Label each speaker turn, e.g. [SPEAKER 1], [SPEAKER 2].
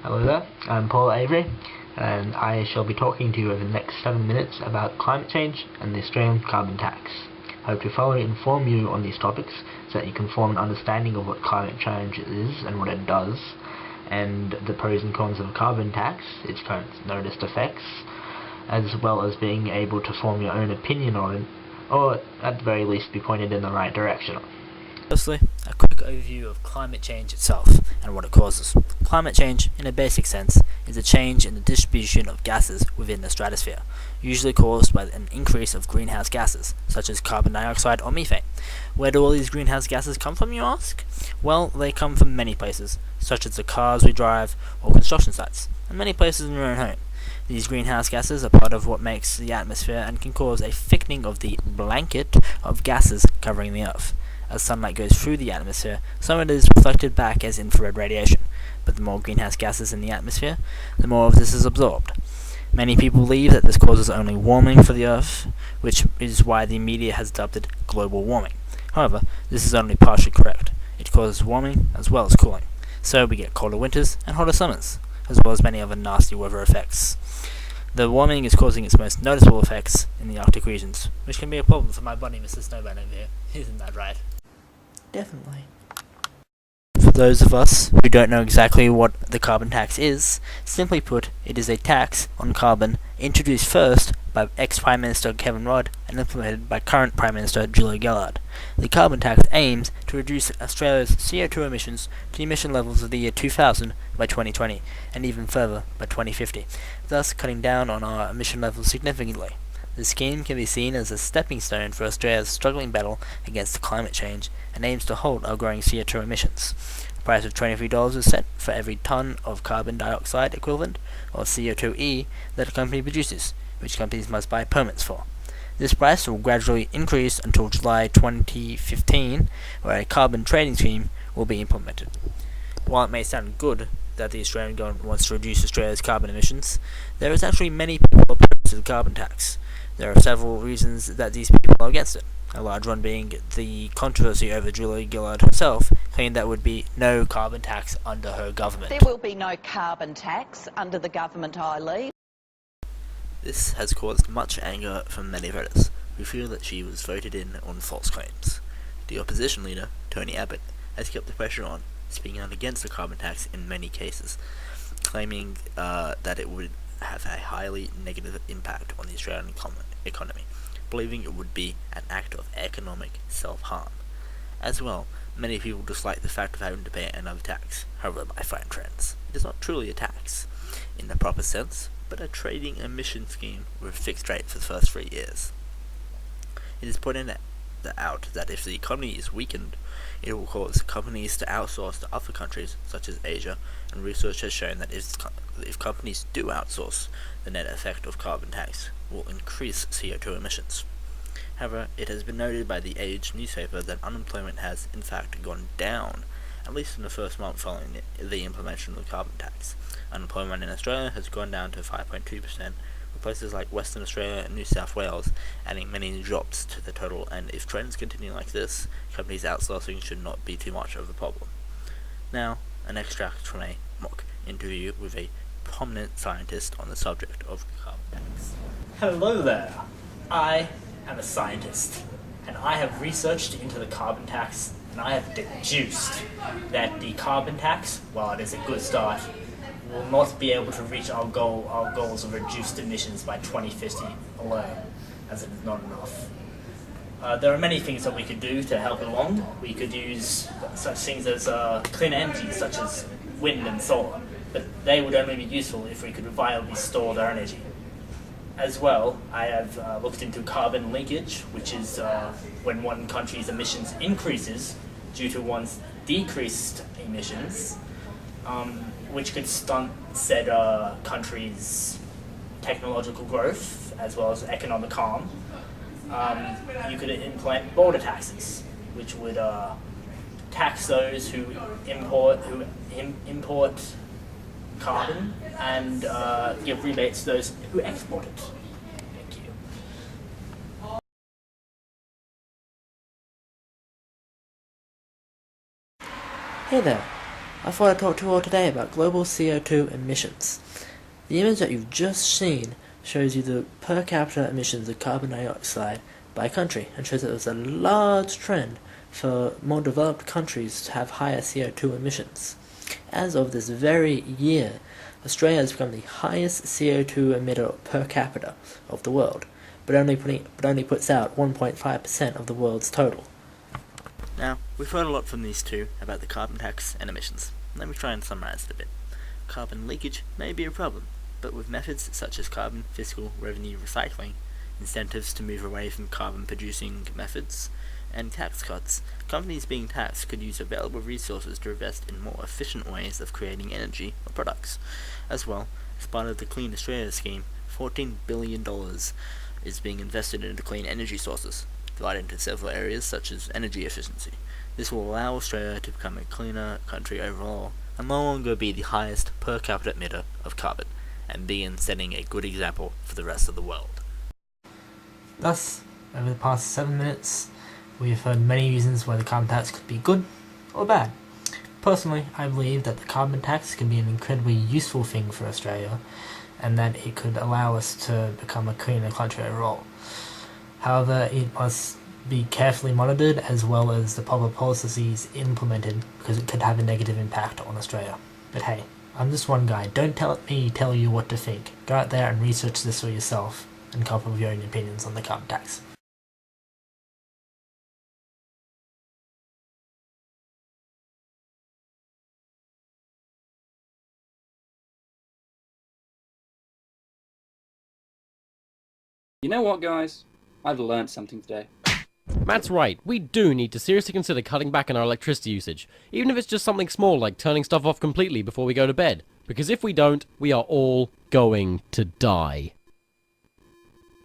[SPEAKER 1] Hello there, I'm Paul Avery, and I shall be talking to you over the next 7 minutes about climate change and the Australian carbon tax. I hope to thoroughly inform you on these topics so that you can form an understanding of what climate change is and what it does, and the pros and cons of a carbon tax, its current noticed effects, as well as being able to form your own opinion on it, or at the very least be pointed in the right direction.
[SPEAKER 2] Firstly, a quick overview of climate change itself and what it causes. Climate change, in a basic sense, is a change in the distribution of gases within the stratosphere, usually caused by an increase of greenhouse gases, such as carbon dioxide or methane. Where do all these greenhouse gases come from, you ask? Well, they come from many places, such as the cars we drive or construction sites, and many places in your own home. These greenhouse gases are part of what makes the atmosphere and can cause a thickening of the blanket of gases covering the Earth. As sunlight goes through the atmosphere, some of it is reflected back as infrared radiation, but the more greenhouse gases in the atmosphere, the more of this is absorbed. Many people believe that this causes only warming for the Earth, which is why the media has dubbed it global warming. However, this is only partially correct. It causes warming as well as cooling, so we get colder winters and hotter summers, as well as many other nasty weather effects. The warming is causing its most noticeable effects in the Arctic regions, which can be a problem for my buddy Mr. Snowman over here. Isn't that right?
[SPEAKER 3] Definitely.
[SPEAKER 2] For those of us who don't know exactly what the carbon tax is, simply put, it is a tax on carbon introduced first by ex-Prime Minister Kevin Rudd and implemented by current Prime Minister Julia Gillard. The carbon tax aims to reduce Australia's CO2 emissions to the emission levels of the year 2000 by 2020, and even further by 2050, thus cutting down on our emission levels significantly. The scheme can be seen as a stepping stone for Australia's struggling battle against climate change and aims to halt our growing CO2 emissions. A price of $23 is set for every tonne of carbon dioxide equivalent, or CO2e, that a company produces, which companies must buy permits for. This price will gradually increase until July 2015, where a carbon trading scheme will be implemented. While it may sound good that the Australian government wants to reduce Australia's carbon emissions, there is actually many people opposed to the carbon tax. There are several reasons that these people are against it, a large one being the controversy over Julia Gillard herself, claiming there would be no carbon tax under her government.
[SPEAKER 4] There will be no carbon tax under the government I lead.
[SPEAKER 3] This has caused much anger from many voters, who feel that she was voted in on false claims. The opposition leader, Tony Abbott, has kept the pressure on, speaking out against the carbon tax in many cases, claiming that it would have a highly negative impact on the Australian economy, believing it would be an act of economic self-harm. As well, many people dislike the fact of having to pay another tax. However, my fine friends, it is not truly a tax in the proper sense, but a trading emission scheme with a fixed rate for the first 3 years. It is pointed out that if the economy is weakened, it will cause companies to outsource to other countries such as Asia, and research has shown that if companies do outsource, the net effect of carbon tax will increase CO2 emissions. However, it has been noted by the Age newspaper that unemployment has in fact gone down, at least in the first month following the implementation of the carbon tax. Unemployment in Australia has gone down to 5.2%, with places like Western Australia and New South Wales adding many jobs to the total, and if trends continue like this, companies outsourcing should not be too much of a problem. Now, an extract from a mock interview with a prominent scientist on the subject of carbon tax.
[SPEAKER 2] Hello there. I am a scientist, and I have researched into the carbon tax, and I have deduced that the carbon tax, while it is a good start, will not be able to reach our goals of reduced emissions by 2050 alone, as it is not enough. There are many things that we could do to help along. We could use such things as clean energy, such as wind and solar, but they would only be useful if we could reliably store their energy. As well, I have looked into carbon linkage, which is when one country's emissions increases due to one's decreased emissions, which could stunt said country's technological growth as well as economic harm. You could implement border taxes, which would tax those who import carbon and give rebates to those who export it. Thank you.
[SPEAKER 3] Hey there,
[SPEAKER 2] I thought I'd talk to you all today about global CO2 emissions. The image that you've just seen shows you the per capita emissions of carbon dioxide by country, and shows that there's a large trend for more developed countries to have higher CO2 emissions. As of this very year, Australia has become the highest CO2 emitter per capita of the world, but only puts out 1.5% of the world's total.
[SPEAKER 3] Now, we've heard a lot from these two about the carbon tax and emissions. Let me try and summarize it a bit. Carbon leakage may be a problem, but with methods such as carbon fiscal revenue recycling, incentives to move away from carbon-producing methods, and tax cuts, companies being taxed could use available resources to invest in more efficient ways of creating energy or products. As well, as part of the Clean Australia scheme, $14 billion is being invested into clean energy sources, divided into several areas such as energy efficiency. This will allow Australia to become a cleaner country overall, and no longer be the highest per capita emitter of carbon, and begin setting a good example for the rest of the world.
[SPEAKER 1] Thus, over the past 7 minutes, we have heard many reasons why the carbon tax could be good or bad. Personally, I believe that the carbon tax can be an incredibly useful thing for Australia, and that it could allow us to become a cleaner country overall. However, it must be carefully monitored as well as the proper policies implemented, because it could have a negative impact on Australia. But hey, I'm just one guy. Don't let me tell you what to think. Go out there and research this for yourself and come up with your own opinions on the carbon tax.
[SPEAKER 5] You know what, guys? I've learned something today.
[SPEAKER 6] Matt's right, we do need to seriously consider cutting back on our electricity usage, even if it's just something small like turning stuff off completely before we go to bed. Because if we don't, we are all going to die.